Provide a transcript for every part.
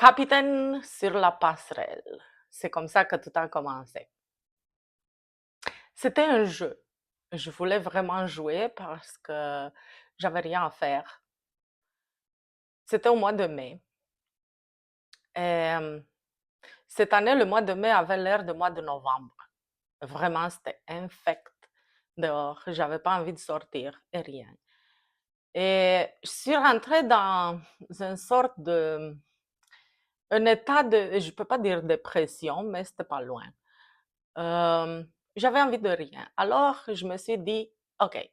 Capitaine sur la passerelle. C'est comme ça que tout a commencé. C'était un jeu. Je voulais vraiment jouer parce que j'avais rien à faire. C'était au mois de mai. Et cette année, le mois de mai avait l'air de mois de novembre. Vraiment, c'était infect dehors. J'avais pas envie de sortir et rien. Et je suis rentrée dans une sorte de, un état de, je peux pas dire dépression, mais c'était pas loin. Euh, J'avais envie de rien. Alors, je me suis dit, OK,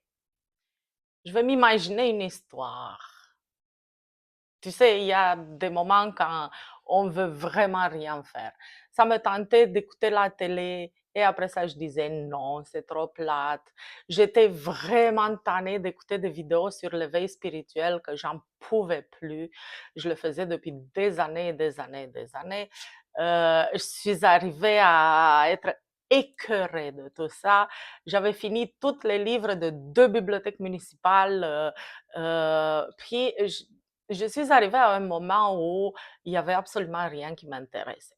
je vais m'imaginer une histoire. Tu sais, il y a des moments quand on veut vraiment rien faire. Ça me tentait d'écouter la télé et après ça, je disais non, c'est trop plate. J'étais vraiment tannée d'écouter des vidéos sur l'éveil spirituel que j'en pouvais plus. Je le faisais depuis des années et des années et des années. Je suis arrivée à être écœurée de tout ça. J'avais fini tous les livres de 2 bibliothèques municipales. Puis, je suis arrivée à un moment où il y avait absolument rien qui m'intéressait.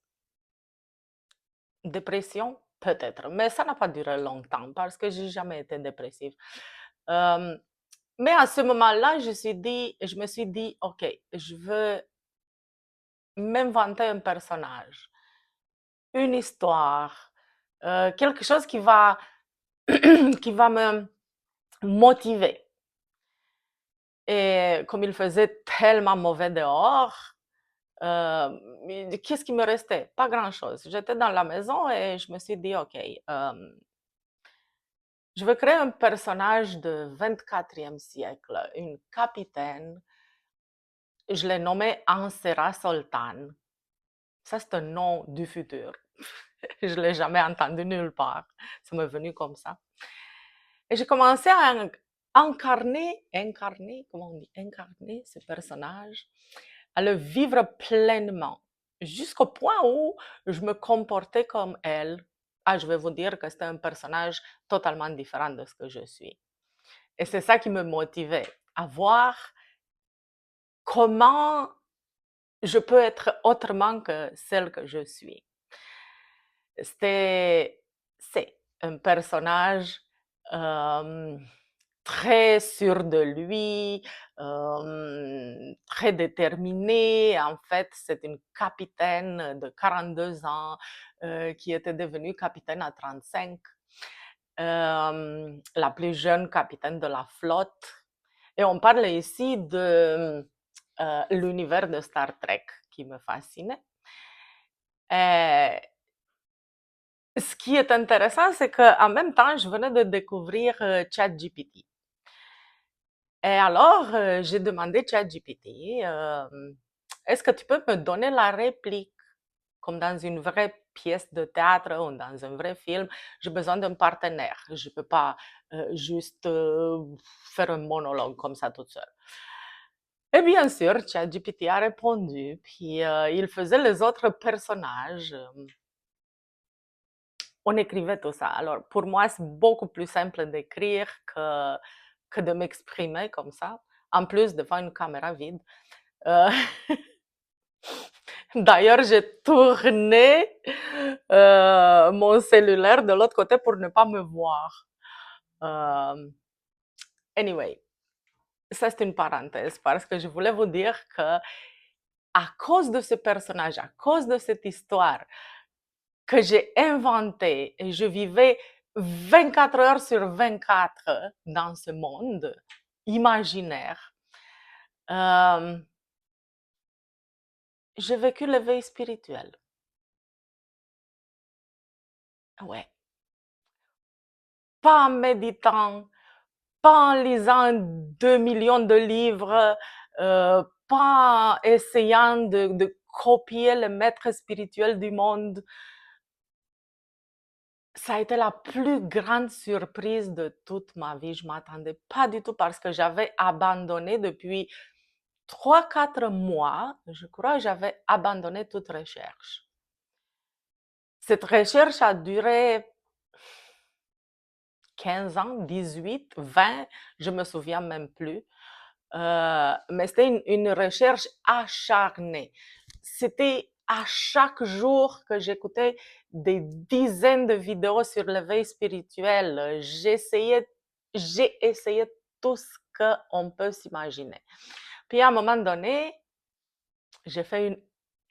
Dépression? Peut-être, mais ça n'a pas duré longtemps parce que j'ai jamais été dépressive. Euh, mais à ce moment-là, je me suis dit, OK, je veux m'inventer un personnage, une histoire, quelque chose qui va, qui va me motiver. Et comme il faisait tellement mauvais dehors, qu'est-ce qui me restait? Pas grand-chose. J'étais dans la maison et je me suis dit, OK, je vais créer un personnage de 24e siècle, une capitaine. Je l'ai nommé Ansera Soltan. Ça, c'est un nom du futur. Je ne l'ai jamais entendu nulle part. Ça m'est venu comme ça. Et j'ai commencé à incarner, comment on dit, incarner ce personnage, à le vivre pleinement, jusqu'au point où je me comportais comme elle. Ah, je vais vous dire que c'était un personnage totalement différent de ce que je suis. Et c'est ça qui me motivait, à voir comment je peux être autrement que celle que je suis. C'est un personnage euh, très sûr de lui, très déterminé. En fait, c'est une capitaine de 42 ans qui était devenue capitaine à 35, la plus jeune capitaine de la flotte. Et on parle ici de l'univers de Star Trek qui me fascinait. Et ce qui est intéressant, c'est qu'en même temps, je venais de découvrir ChatGPT. Et alors, j'ai demandé ChatGPT, est-ce que tu peux me donner la réplique, comme dans une vraie pièce de théâtre ou dans un vrai film? J'ai besoin d'un partenaire. Je ne peux pas juste faire un monologue comme ça toute seule. Et bien sûr, ChatGPT a répondu, puis il faisait les autres personnages. On écrivait tout ça. Alors, pour moi, c'est beaucoup plus simple d'écrire que de m'exprimer comme ça, en plus devant une caméra vide. Euh, D'ailleurs, j'ai tourné mon cellulaire de l'autre côté pour ne pas me voir. Euh, Anyway, ça c'est une parenthèse parce que je voulais vous dire que à cause de ce personnage, à cause de cette histoire que j'ai inventée et je vivais 24 heures sur 24 dans ce monde imaginaire, j'ai vécu l'éveil spirituel. Ouais. Pas en méditant, pas en lisant 2 millions de livres, pas en essayant de copier le maître spirituel du monde. Ça a été la plus grande surprise de toute ma vie. Je m'attendais pas du tout parce que j'avais abandonné depuis 3, 4 mois, je crois, j'avais abandonné toute recherche. Cette recherche a duré 15 ans, 18, 20, je me souviens même plus. Mais c'était une recherche acharnée. c'était à chaque jour que j'écoutais des dizaines de vidéos sur l'éveil spirituel. J'ai essayé tout ce qu'on peut s'imaginer. Puis à un moment donné, j'ai fait une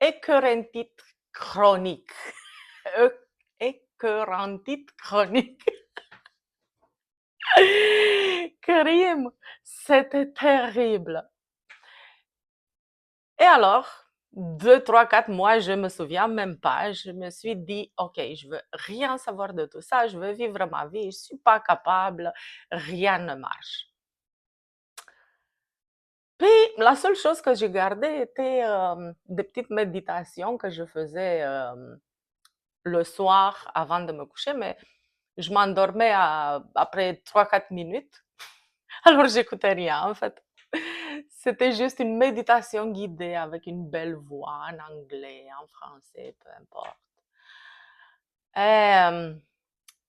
écœurantite chronique. Écœurantite chronique. Crime, c'était terrible. Et alors, 2, 3, 4 mois, je me souviens même pas, je me suis dit, OK, je veux rien savoir de tout ça, je veux vivre ma vie, je suis pas capable, rien ne marche. Puis, la seule chose que j'ai gardée était des petites méditations que je faisais le soir avant de me coucher, mais je m'endormais après 3, 4 minutes. Alors, j'écoutais rien, en fait. C'était juste une méditation guidée avec une belle voix en anglais, en français, peu importe. Euh,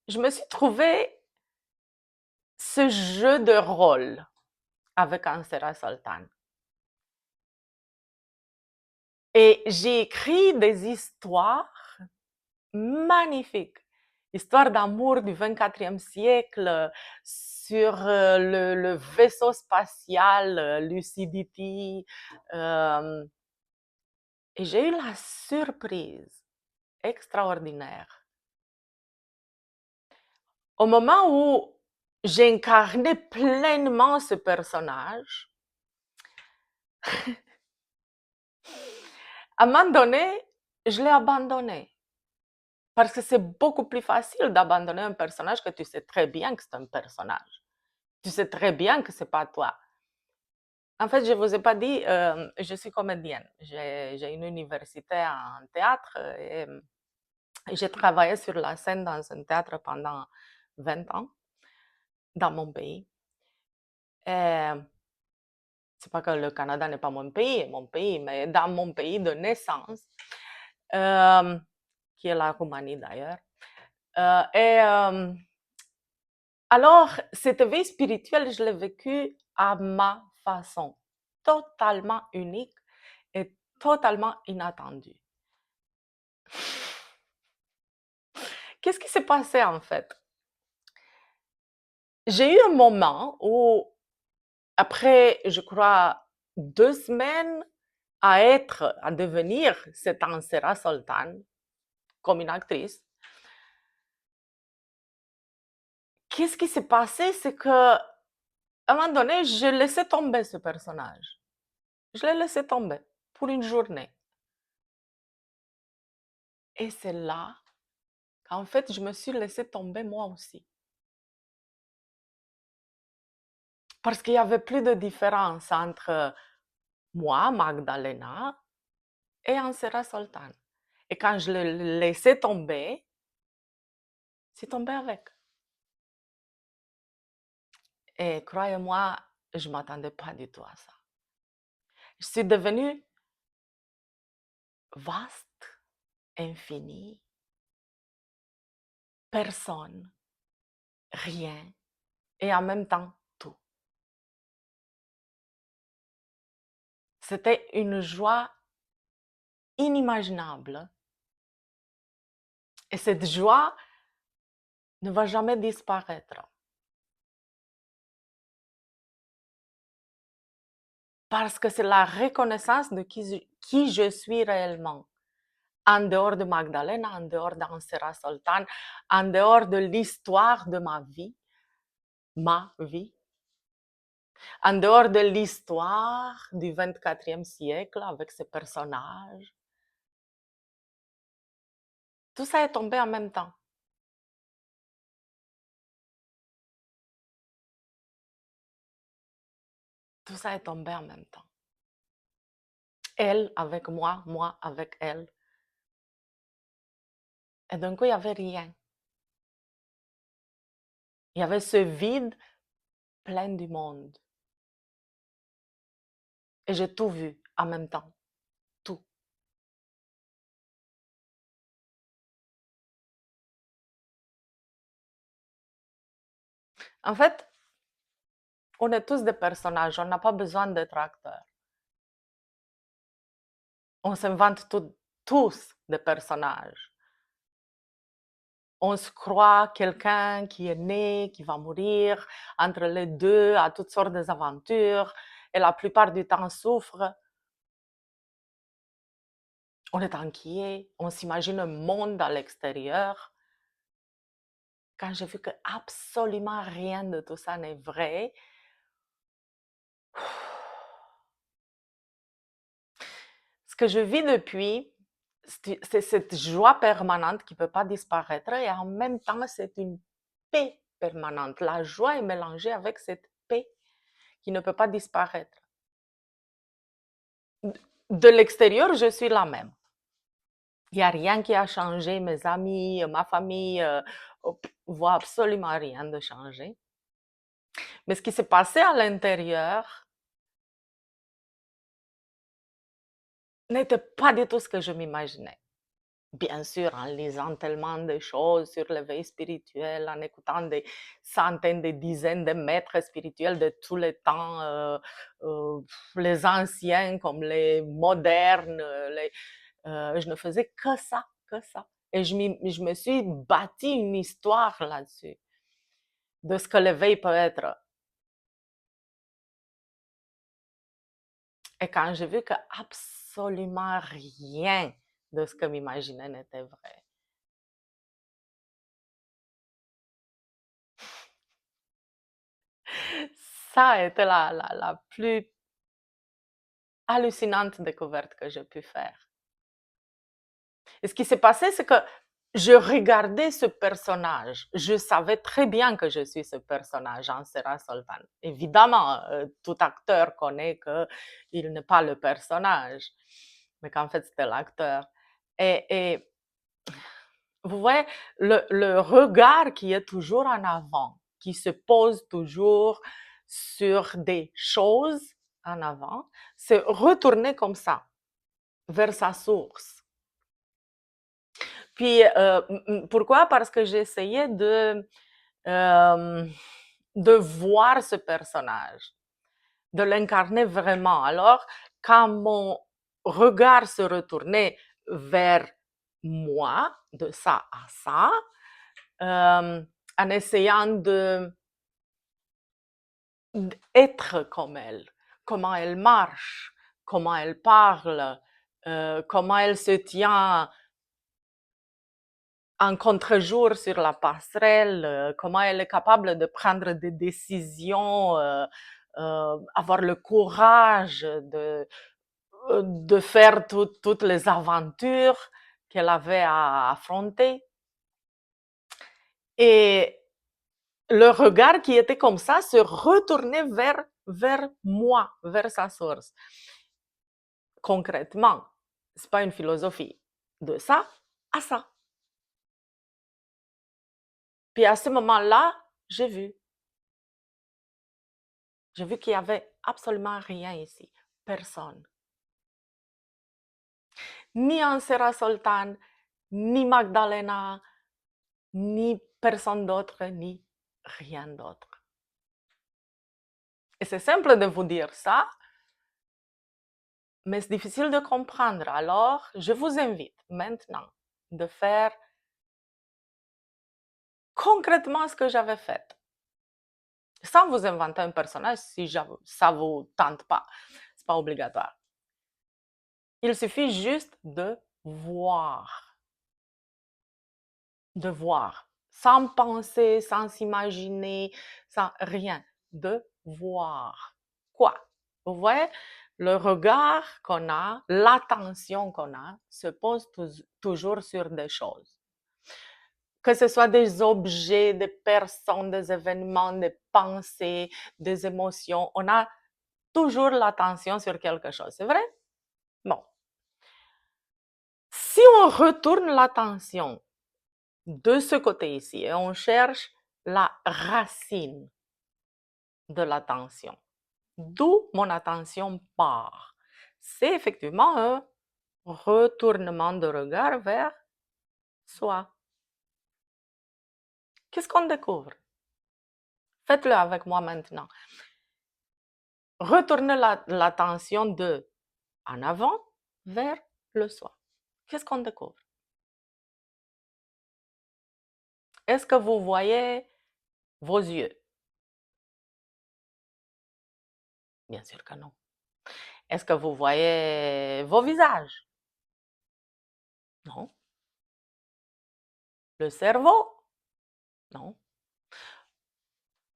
je me suis trouvé ce jeu de rôle avec Ansera Sultan. Et j'ai écrit des histoires magnifiques. Histoire d'amour du 24e siècle sur le vaisseau spatial Lucidity. Et j'ai eu la surprise extraordinaire. Au moment où j'incarnais pleinement ce personnage, à un moment donné, je l'ai abandonné. Parce que c'est beaucoup plus facile d'abandonner un personnage que tu sais très bien que c'est un personnage. Tu sais très bien que c'est pas toi. En fait, je ne vous ai pas dit, je suis comédienne. J'ai une université en théâtre et j'ai travaillé sur la scène dans un théâtre pendant 20 ans dans mon pays. Et c'est pas que le Canada n'est pas mon pays, mais dans mon pays de naissance, euh, qui est la Roumanie d'ailleurs. Alors, cette vie spirituelle, je l'ai vécue à ma façon, totalement unique et totalement inattendue. Qu'est-ce qui s'est passé en fait? J'ai eu un moment où, après, je crois, 2 semaines à devenir cette Ansera Sultan, comme une actrice, qu'est-ce qui s'est passé? C'est que, à un moment donné, je laissais tomber ce personnage. Je l'ai laissé tomber pour une journée. Et c'est là qu'en fait, je me suis laissé tomber moi aussi. Parce qu'il n'y avait plus de différence entre moi, Magdalena, et Ansera Sultan. Et quand je l'ai laissé tomber, c'est tombé avec. Et croyez-moi, je ne m'attendais pas du tout à ça. Je suis devenue vaste, infinie, personne, rien, et en même temps tout. C'était une joie inimaginable. Et cette joie ne va jamais disparaître. Parce que c'est la reconnaissance de qui je suis réellement. En dehors de Magdalena, en dehors d'Ansera Sultan, en dehors de l'histoire de ma vie, en dehors de l'histoire du 24e siècle avec ses personnages. Tout ça est tombé en même temps. Tout ça est tombé en même temps. Elle avec moi avec elle. Et d'un coup, il n'y avait rien. Il y avait ce vide plein du monde. Et j'ai tout vu en même temps. Tout. En fait, on est tous des personnages. On n'a pas besoin d'être acteur. On s'invente tous des personnages. On se croit quelqu'un qui est né, qui va mourir, entre les deux, à toutes sortes d'aventures, et la plupart du temps souffre. On est inquiet, on s'imagine un monde à l'extérieur. Quand j'ai vu que absolument rien de tout ça n'est vrai, ce que je vis depuis, c'est cette joie permanente qui ne peut pas disparaître et en même temps, c'est une paix permanente. La joie est mélangée avec cette paix qui ne peut pas disparaître. De l'extérieur, je suis la même. Il n'y a rien qui a changé. Mes amis, ma famille voient absolument rien de changé. Mais ce qui s'est passé à l'intérieur n'était pas du tout ce que je m'imaginais. Bien sûr, en lisant tellement de choses sur l'éveil spirituel, en écoutant des centaines, des dizaines de maîtres spirituels de tous les temps, euh, les anciens comme les modernes, je ne faisais que ça, que ça. Et je me suis bâti une histoire là-dessus, de ce que l'éveil peut être. Et quand j'ai vu que absolument rien de ce que m'imaginais n'était vrai, ça a été la plus hallucinante découverte que j'ai pu faire. Et ce qui s'est passé, c'est que je regardais ce personnage. Je savais très bien que je suis ce personnage, Ansera Soltan. Évidemment, tout acteur connaît qu'il n'est pas le personnage, mais qu'en fait, c'était l'acteur. Et vous voyez, le regard qui est toujours en avant, qui se pose toujours sur des choses en avant, c'est retourner comme ça, vers sa source. Puis, pourquoi? Parce que j'essayais de voir ce personnage, de l'incarner vraiment. Alors, quand mon regard se retournait vers moi, de ça à ça, en essayant d'être comme elle, comment elle marche, comment elle parle, comment elle se tient en contre-jour sur la passerelle, comment elle est capable de prendre des décisions, avoir le courage de faire toutes les aventures qu'elle avait à affronter. Et le regard qui était comme ça se retournait vers moi, vers sa source. Concrètement, c'est pas une philosophie. De ça à ça. Puis à ce moment-là, j'ai vu. J'ai vu qu'il y avait absolument rien ici. Personne. Ni Ansera Soltan, ni Magdalena, ni personne d'autre, ni rien d'autre. Et c'est simple de vous dire ça, mais c'est difficile de comprendre. Alors, je vous invite maintenant de faire concrètement ce que j'avais fait. Sans vous inventer un personnage si ça ne vous tente pas. Ce n'est pas obligatoire. Il suffit juste de voir. De voir. Sans penser, sans s'imaginer, sans rien. De voir. Quoi? Vous voyez, le regard qu'on a, l'attention qu'on a, se pose toujours sur des choses. Que ce soit des objets, des personnes, des événements, des pensées, des émotions, on a toujours l'attention sur quelque chose. C'est vrai? Bon. Si on retourne l'attention de ce côté ici et on cherche la racine de l'attention, d'où mon attention part, c'est effectivement un retournement de regard vers soi. Qu'est-ce qu'on découvre? Faites-le avec moi maintenant. Retournez l'attention de en avant vers le soir. Qu'est-ce qu'on découvre? Est-ce que vous voyez vos yeux? Bien sûr que non. Est-ce que vous voyez vos visages? Non. Le cerveau? Non.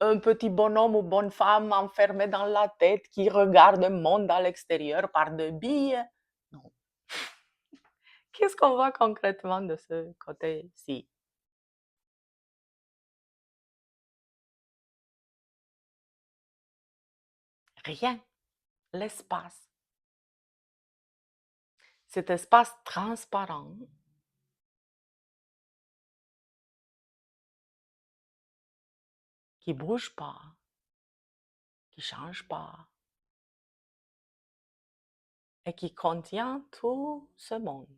Un petit bonhomme ou bonne femme enfermé dans la tête qui regarde le monde à l'extérieur par deux billes? Non. Qu'est-ce qu'on voit concrètement de ce côté-ci? Rien. L'espace. Cet espace transparent qui bouge pas, qui change pas et qui contient tout ce monde.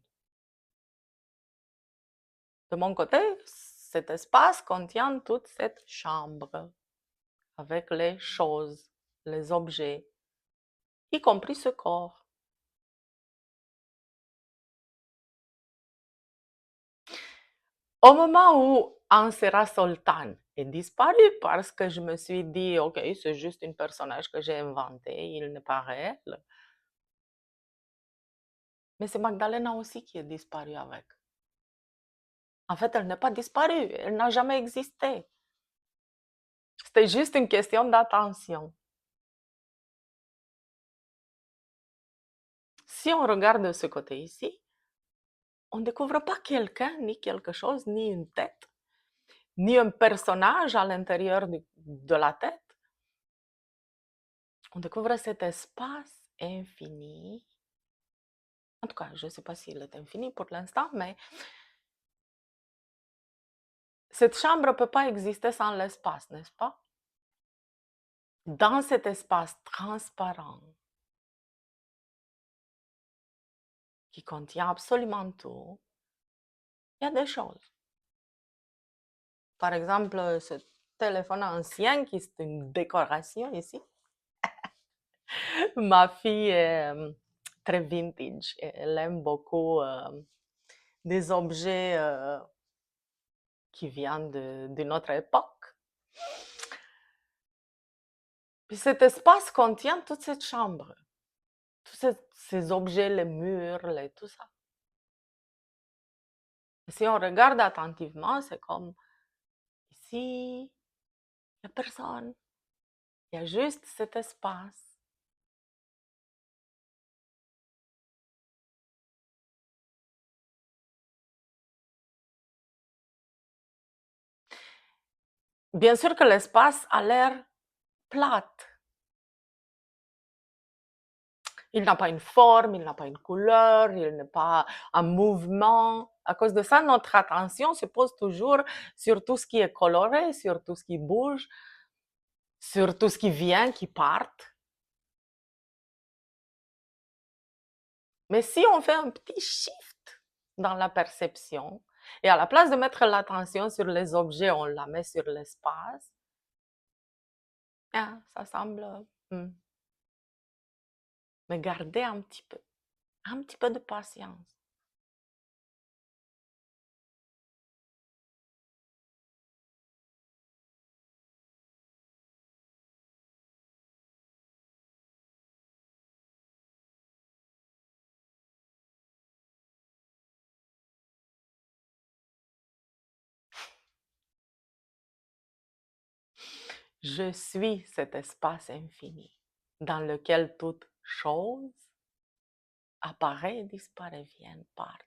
De mon côté, cet espace contient toute cette chambre avec les choses, les objets, y compris ce corps. Au moment où Ansera Soltan est disparu parce que je me suis dit, ok, c'est juste un personnage que j'ai inventé, il n'est pas réel. Mais c'est Magdalena aussi qui est disparue avec. En fait, elle n'est pas disparue, elle n'a jamais existé. C'était juste une question d'attention. Si on regarde de ce côté ici, on ne découvre pas quelqu'un, ni quelque chose, ni une tête, ni un personnage à l'intérieur de la tête. On découvre cet espace infini. En tout cas, je ne sais pas s'il est infini pour l'instant, mais cette chambre ne peut pas exister sans l'espace, n'est-ce pas? Dans cet espace transparent qui contient absolument tout, il y a des choses. Par exemple, ce téléphone ancien qui est une décoration ici. Ma fille est très vintage. Elle aime beaucoup des objets qui viennent d'une autre époque. Puis cet espace contient toute cette chambre, tous ces objets, les murs, tout ça. Et si on regarde attentivement, c'est comme ici, il n'y a personne. Il y a juste cet espace. Bien sûr que l'espace a l'air plate. Il n'a pas une forme, il n'a pas une couleur, il n'est pas un mouvement. À cause de ça, notre attention se pose toujours sur tout ce qui est coloré, sur tout ce qui bouge, sur tout ce qui vient, qui part. Mais si on fait un petit shift dans la perception, et à la place de mettre l'attention sur les objets, on la met sur l'espace, ah, ça semble... Mais gardez un petit peu de patience. Je suis cet espace infini dans lequel toute chose apparaît, disparaît, vient, part.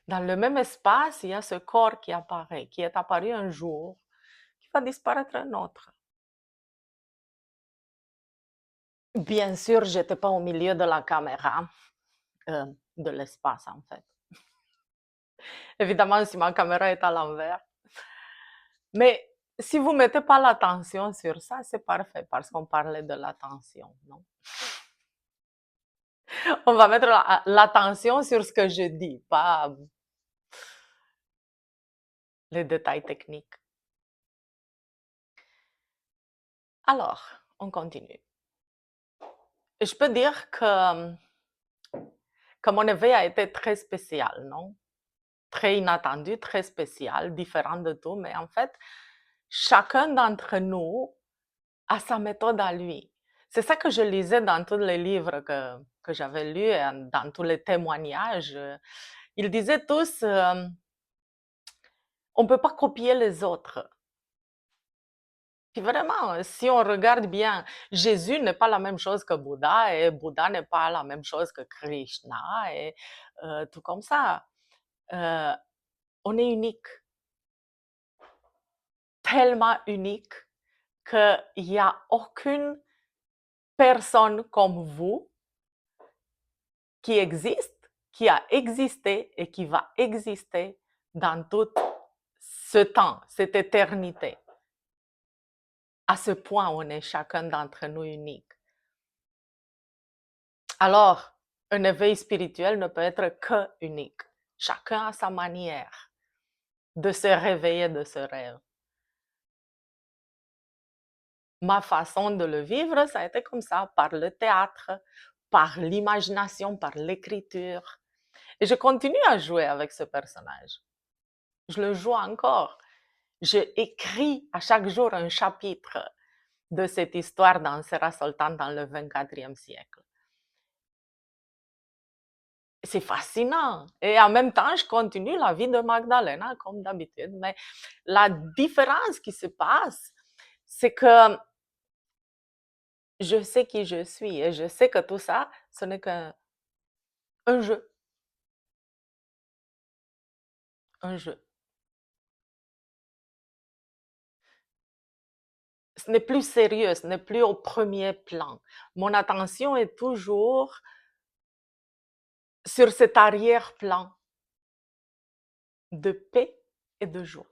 Dans le même espace, il y a ce corps qui apparaît, qui est apparu un jour, qui va disparaître un autre. Bien sûr, je n'étais pas au milieu de la caméra, de l'espace en fait. Évidemment, si ma caméra est à l'envers. Mais si vous ne mettez pas l'attention sur ça, c'est parfait parce qu'on parlait de l'attention, non? On va mettre l'attention sur ce que je dis, pas les détails techniques. Alors, on continue. Je peux dire que mon éveil a été très spécial, non? Très inattendu, très spécial, différent de tout, mais en fait, chacun d'entre nous a sa méthode à lui. C'est ça que je lisais dans tous les livres que j'avais lus, et dans tous les témoignages. Ils disaient tous, on ne peut pas copier les autres. Puis vraiment, si on regarde bien, Jésus n'est pas la même chose que Bouddha et Bouddha n'est pas la même chose que Krishna et tout comme ça. Euh, on est unique, tellement unique qu'il n'y a aucune personne comme vous qui existe, qui a existé et qui va exister dans tout ce temps, cette éternité. À ce point, on est chacun d'entre nous unique. Alors, un éveil spirituel ne peut être que unique. Chacun a sa manière de se réveiller de ce rêve. Ma façon de le vivre, ça a été comme ça, par le théâtre, par l'imagination, par l'écriture. Et je continue à jouer avec ce personnage. Je le joue encore. Je écris à chaque jour un chapitre de cette histoire d'Ansera Sultan dans le 24e siècle. C'est fascinant. Et en même temps, je continue la vie de Magdalena comme d'habitude. Mais la différence qui se passe, c'est que je sais qui je suis et je sais que tout ça, ce n'est qu'un jeu. Un jeu. Ce n'est plus sérieux, ce n'est plus au premier plan. Mon attention est toujours sur cet arrière-plan de paix et de joie.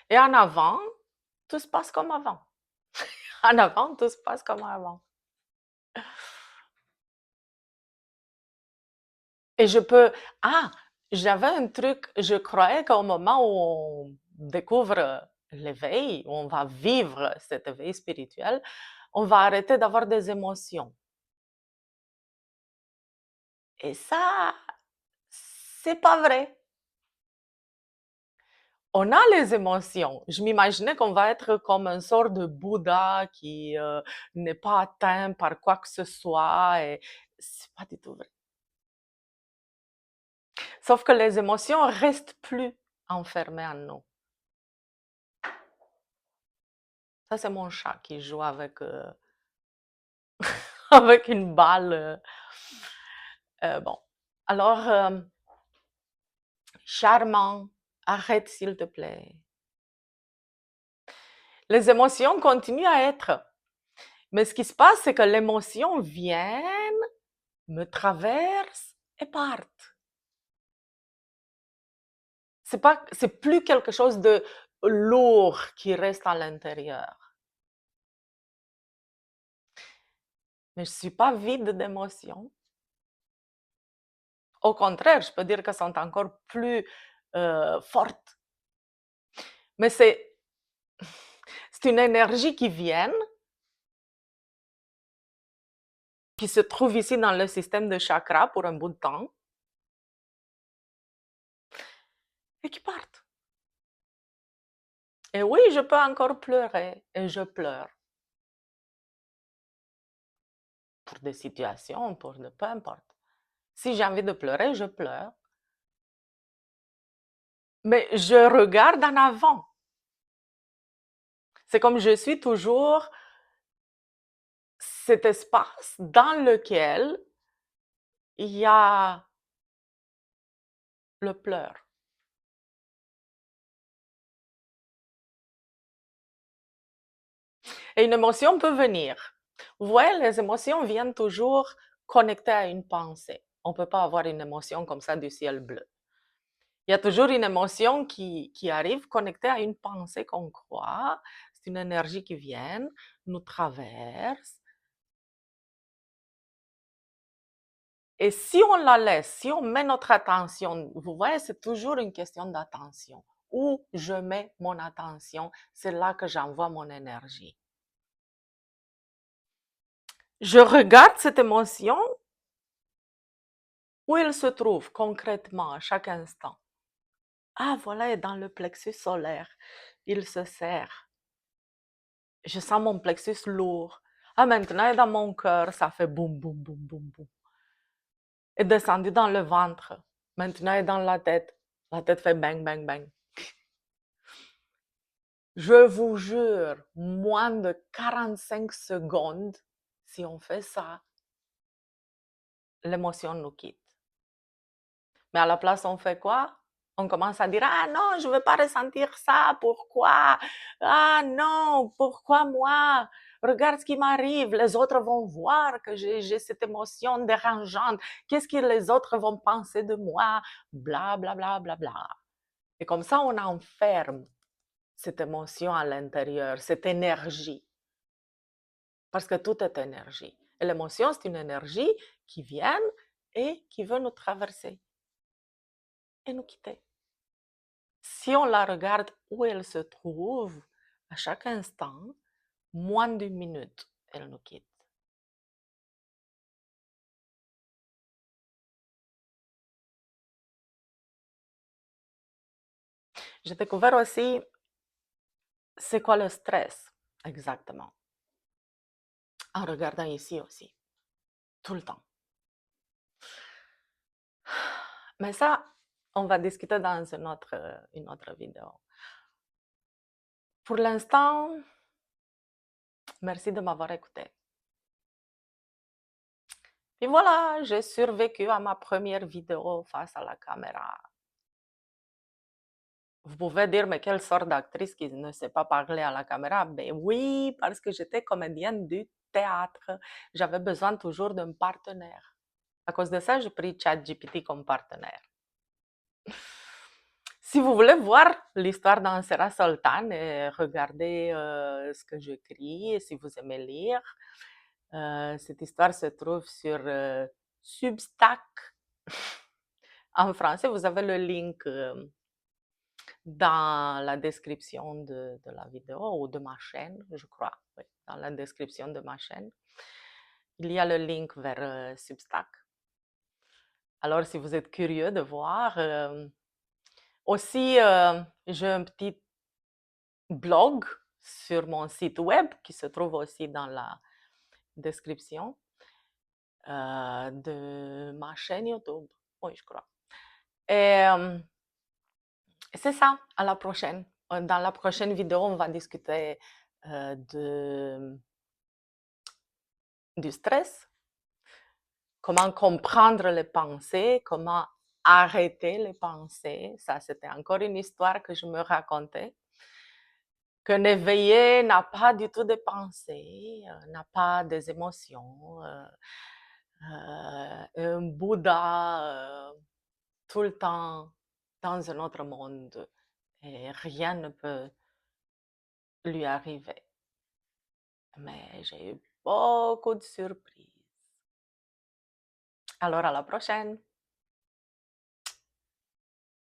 Et en avant, tout se passe comme avant. En avant, tout se passe comme avant. Et je peux... Ah, j'avais un truc, je croyais qu'au moment où on découvre l'éveil, où on va vivre cet éveil spirituel, on va arrêter d'avoir des émotions. Et ça, c'est pas vrai. On a les émotions. Je m'imaginais qu'on va être comme un sort de Bouddha qui n'est pas atteint par quoi que ce soit. Et c'est pas du tout vrai. Sauf que les émotions restent plus enfermées en nous. Ça, c'est mon chat qui joue avec, avec une balle. Bon. Alors, charmant, arrête s'il te plaît. Les émotions continuent à être. Mais ce qui se passe, c'est que l'émotion vient, me traverse et part. C'est plus quelque chose de lourd qui reste à l'intérieur. Mais je suis pas vide d'émotions. Au contraire, je peux dire qu'elles sont encore plus fortes. Mais c'est une énergie qui vient, qui se trouve ici dans le système de chakras pour un bout de temps, et qui partent. Et oui, je peux encore pleurer, et je pleure. Pour des situations, peu importe. Si j'ai envie de pleurer, je pleure. Mais je regarde en avant. C'est comme je suis toujours cet espace dans lequel il y a le pleur. Et une émotion peut venir. Vous voyez, les émotions viennent toujours connectées à une pensée. On ne peut pas avoir une émotion comme ça du ciel bleu. Il y a toujours une émotion qui arrive connectée à une pensée qu'on croit. C'est une énergie qui vient, nous traverse Et si on la laisse, si on met notre attention, vous voyez, c'est toujours une question d'attention. Où je mets mon attention, c'est là que j'envoie mon énergie. Je regarde cette émotion, où elle se trouve concrètement à chaque instant. Ah, voilà, elle est dans le plexus solaire. Il se serre. Je sens mon plexus lourd. Ah, maintenant, elle est dans mon cœur, ça fait boum, boum, boum, boum, boum. Elle est descendue dans le ventre. Maintenant, elle est dans la tête. La tête fait bang, bang, bang. Je vous jure, moins de 45 secondes, si on fait ça, l'émotion nous quitte. Mais à la place, on fait quoi? On commence à dire: «Ah non, je ne veux pas ressentir ça, pourquoi? Ah non, pourquoi moi? Regarde ce qui m'arrive, les autres vont voir que j'ai cette émotion dérangeante. Qu'est-ce que les autres vont penser de moi? Bla bla bla bla bla». Et comme ça, on enferme cette émotion à l'intérieur, cette énergie. Parce que tout est énergie. Et l'émotion, c'est une énergie qui vient et qui veut nous traverser et nous quitter. Si on la regarde où elle se trouve, à chaque instant, moins d'une minute, elle nous quitte. J'ai découvert aussi c'est quoi le stress exactement, en regardant ici aussi, tout le temps. Mais ça, on va discuter dans une autre vidéo. Pour l'instant, merci de m'avoir écouté. Et voilà, j'ai survécu à ma première vidéo face à la caméra. Vous pouvez dire, mais quelle sorte d'actrice qui ne sait pas parler à la caméra? Ben oui, parce que j'étais comédienne du théâtre. J'avais besoin toujours d'un partenaire. À cause de ça, j'ai pris ChatGPT comme partenaire. Si vous voulez voir l'histoire d'Ansera Soltan et regarder ce que j'écris, et si vous aimez lire, cette histoire se trouve sur Substack. En français, vous avez le link dans la description de la vidéo ou de ma chaîne, je crois. Oui, dans la description de ma chaîne, il y a le link vers Substack. Alors, si vous êtes curieux de voir, aussi, j'ai un petit blog sur mon site web qui se trouve aussi dans la description de ma chaîne YouTube. Oui, je crois. Et c'est ça, à la prochaine. Dans la prochaine vidéo, on va discuter du stress, comment comprendre les pensées, comment arrêter les pensées. Ça, c'était encore une histoire que je me racontais. Qu'un éveillé n'a pas du tout de pensées, n'a pas des émotions. Un Bouddha tout le temps dans un autre monde et rien ne peut lui arriver. Mais j'ai eu beaucoup de surprises. Alors à la prochaine!